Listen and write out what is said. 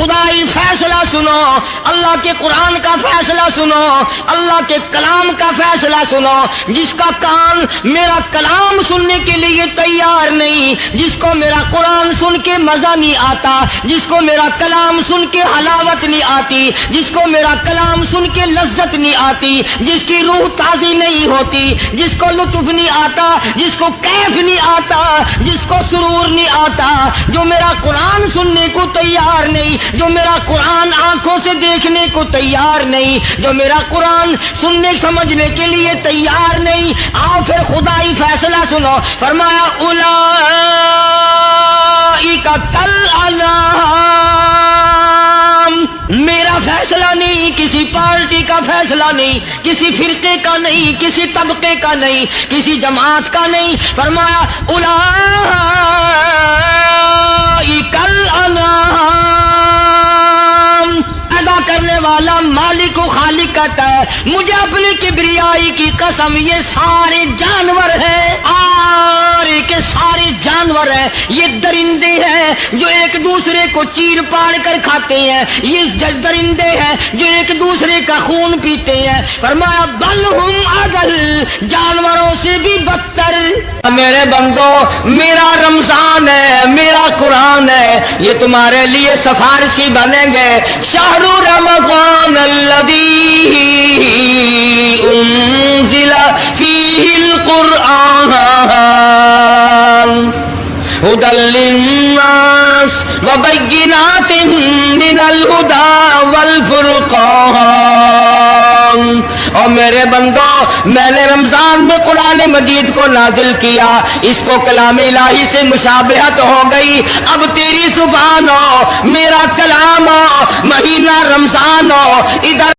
خدائی فیصلہ سنو، اللہ کے قرآن کا فیصلہ سنو، اللہ کے کلام کا فیصلہ سنو۔ جس کا کان میرا کلام سننے کے لیے تیار نہیں، جس کو میرا قرآن سن کے مزہ نہیں آتا، جس کو میرا کلام سن کے حلاوت نہیں آتی، جس کو میرا کلام سن کے لذت نہیں آتی، جس کی روح تازی نہیں ہوتی، جس کو لطف نہیں آتا، جس کو کیف نہیں آتا، جس کو سرور نہیں آتا، جو میرا قرآن سننے کو تیار نہیں، جو میرا قرآن آنکھوں سے دیکھنے کو تیار نہیں، جو میرا قرآن سننے سمجھنے کے لیے تیار نہیں، آؤ پھر خدائی فیصلہ سنو۔ فرمایا اولئک کالانعام، میرا فیصلہ نہیں، کسی پارٹی کا فیصلہ نہیں، کسی فرقے کا نہیں، کسی طبقے کا نہیں، کسی جماعت کا نہیں۔ فرمایا اولئک الانعام، پیدا کرنے والا مالک و خالق کہتا ہے مجھے اپنی کبریائی کی قسم یہ سارے جانور ہیں، سارے کے سارے جانور ہیں، یہ درندے ہیں جو ایک دوسرے کو چیر پاڑ کر کھاتے ہیں، یہ درندے ہیں جو ایک دوسرے کا خون پیتے ہیں۔ فرمایا بل ہم اضل، جانوروں سے بھی بدتر۔ میرے بندو، میرا رمضان ہے، میرا قرآن ہے، یہ تمہارے لیے سفارشی بنیں گے۔ شہر رمضان الذی انزل فیہ القرآن ہدی للناس وبینات من الہدی والفرقان۔ اور میرے بندو، میں نے رمضان میں قرآن مجید کو نازل کیا، اس کو کلام الہی سے مشابہت ہو گئی۔ اب تیری زبان ہو، میرا کلام ہو، مہینہ رمضان ہو، ادھر